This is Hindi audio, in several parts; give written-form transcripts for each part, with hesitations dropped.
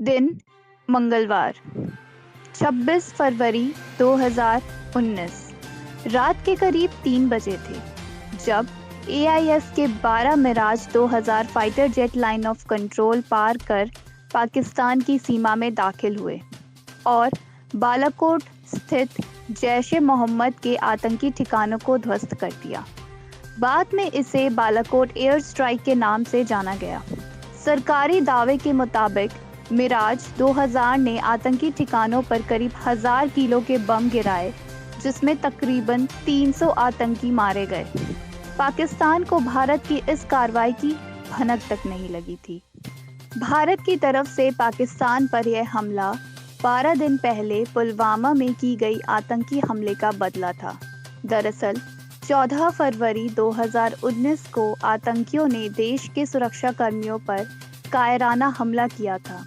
दिन मंगलवार 26 फरवरी 2019 रात के करीब 3 बजे थे जब एआईएफ के 12 Mirage 2000 fighter jet line of control पार कर पाकिस्तान की सीमा में दाखिल हुए और बालाकोट स्थित जैश ए मोहम्मद के आतंकी ठिकानों को ध्वस्त कर दिया। बाद में इसे बालाकोट एयर स्ट्राइक के नाम से जाना गया। सरकारी दावे के मुताबिक मिराज 2000 ने आतंकी ठिकानों पर करीब 1000 किलो के बम गिराए, जिसमें तकरीबन 300 आतंकी मारे गए। पाकिस्तान को भारत की इस कार्रवाई की भनक तक नहीं लगी थी। भारत की तरफ से पाकिस्तान पर यह हमला 12 दिन पहले पुलवामा में की गई आतंकी हमले का बदला था। दरअसल 14 फरवरी 2019 को आतंकियों ने देश के सुरक्षा कर्मियों पर कायराना हमला किया था।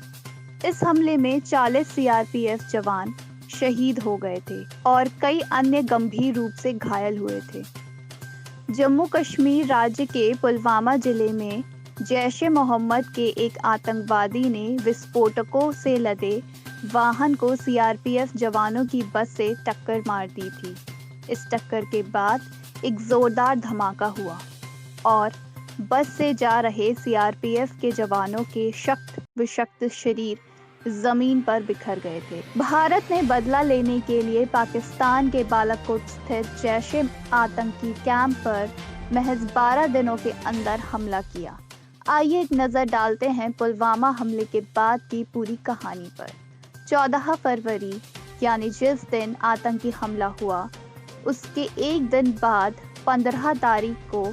इस हमले में 40 सीआरपीएफ जवान शहीद हो गए थे और कई अन्य गंभीर रूप से घायल हुए थे। जम्मू कश्मीर राज्य के पुलवामा जिले में जैश ए मोहम्मद के एक आतंकवादी ने विस्फोटकों से लदे वाहन को सीआरपीएफ जवानों की बस से टक्कर मार दी थी। इस टक्कर के बाद एक जोरदार धमाका हुआ और बस से जा रहे सीआरपीएफ के जवानों के शक्त विषक्त शरीर जमीन पर बिखर गए थे। भारत ने बदला लेने के लिए पाकिस्तान के बालाकोट स्थित जैश ए आतंकी कैंप पर महज 12 दिनों के अंदर हमला किया। आइए एक नजर डालते हैं पुलवामा हमले के बाद की पूरी कहानी पर। 14 फरवरी यानी जिस दिन आतंकी हमला हुआ, उसके एक दिन बाद 15 तारीख को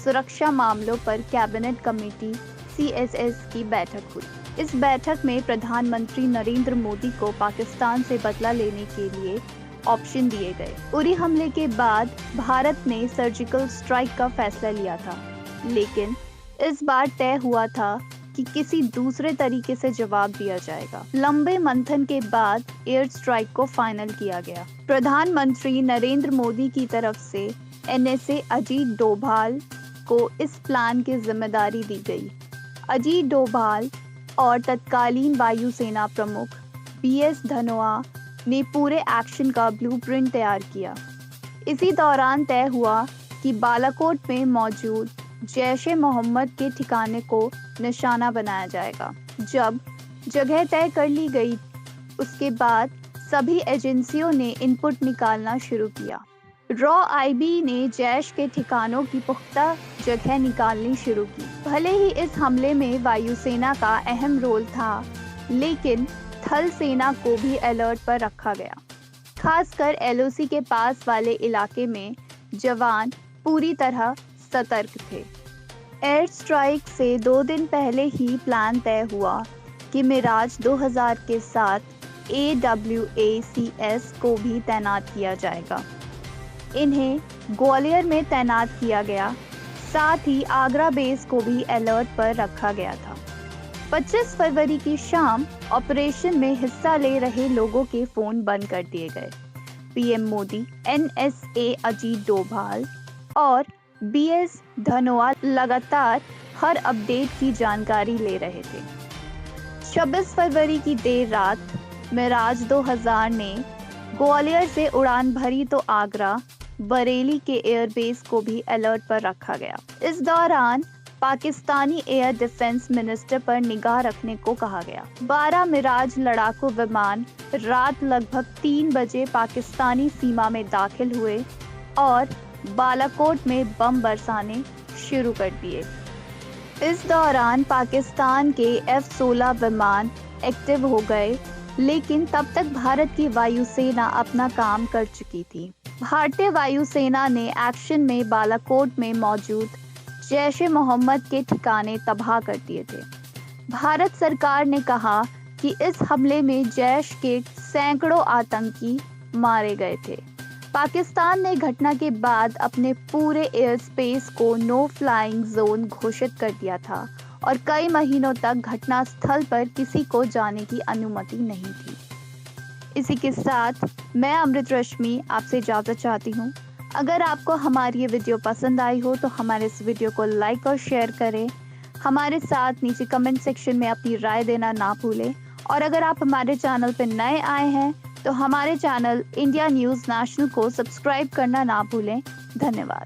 सुरक्षा मामलों पर कैबिनेट कमेटी CSS की बैठक हुई। इस बैठक में प्रधानमंत्री नरेंद्र मोदी को पाकिस्तान से बदला लेने के लिए ऑप्शन दिए गए। उरी हमले के बाद भारत ने सर्जिकल स्ट्राइक का फैसला लिया था, लेकिन इस बार तय हुआ था कि किसी दूसरे तरीके से जवाब दिया जाएगा। लंबे मंथन के बाद एयर स्ट्राइक को फाइनल किया गया। प्रधानमंत्री नरेंद्र मोदी की तरफ से NSA अजीत डोभाल को इस प्लान की जिम्मेदारी दी गई। अजीत डोभाल और तत्कालीन वायुसेना प्रमुख BS धनोआ ने पूरे एक्शन का ब्लूप्रिंट तैयार किया। इसी दौरान तय हुआ कि बालाकोट में मौजूद जैश ए मोहम्मद के ठिकाने को निशाना बनाया जाएगा। जब जगह तय कर ली गई, उसके बाद सभी एजेंसियों ने इनपुट निकालना शुरू किया। IB ने जैश के ठिकानों की पुख्ता जगह निकालनी शुरू की। भले ही इस हमले में वायुसेना का अहम रोल था, लेकिन थल सेना को भी अलर्ट पर रखा गया। खासकर LOC के पास वाले इलाके में जवान पूरी तरह सतर्क थे। एयर स्ट्राइक से 2 दिन पहले ही प्लान तय हुआ कि मिराज 2000 के साथ AWACS को भी तैनात किया जाएगा। इन्हें ग्वालियर में तैनात किया गया, साथ ही आगरा बेस को भी अलर्ट पर रखा गया था। 25 फरवरी की शाम ऑपरेशन में हिस्सा ले रहे लोगों के फोन बंद कर दिए गए। PM मोदी, NSA अजीत डोभाल और BS धनोआ लगातार हर अपडेट की जानकारी ले रहे थे। 26 फरवरी की देर रात मिराज 2000 ने ग्वालियर से उड़ान भरी तो आगरा, बरेली के एयरबेस को भी अलर्ट पर रखा गया। इस दौरान पाकिस्तानी एयर डिफेंस मिनिस्टर पर निगाह रखने को कहा गया। 12 मिराज लड़ाकू विमान रात लगभग 3 बजे पाकिस्तानी सीमा में दाखिल हुए और बालाकोट में बम बरसाने शुरू कर दिए। इस दौरान पाकिस्तान के F-16 विमान एक्टिव हो गए, लेकिन तब तक भारत की वायुसेना अपना काम कर चुकी थी। भारतीय वायुसेना ने एक्शन में बालाकोट में मौजूद जैश ए मोहम्मद के ठिकाने तबाह कर दिए थे। भारत सरकार ने कहा कि इस हमले में जैश के सैकड़ों आतंकी मारे गए थे। पाकिस्तान ने घटना के बाद अपने पूरे एयर स्पेस को नो फ्लाइंग जोन घोषित कर दिया था और कई महीनों तक घटना स्थल पर किसी को जाने की अनुमति नहीं थी। इसी के साथ मैं अमृत रश्मि आपसे इजाज़त चाहती हूँ। अगर आपको हमारी ये वीडियो पसंद आई हो तो हमारे इस वीडियो को लाइक और शेयर करें। हमारे साथ नीचे कमेंट सेक्शन में अपनी राय देना ना भूलें और अगर आप हमारे चैनल पर नए आए हैं तो हमारे चैनल इंडिया न्यूज़ नेशनल को सब्सक्राइब करना ना भूलें। धन्यवाद।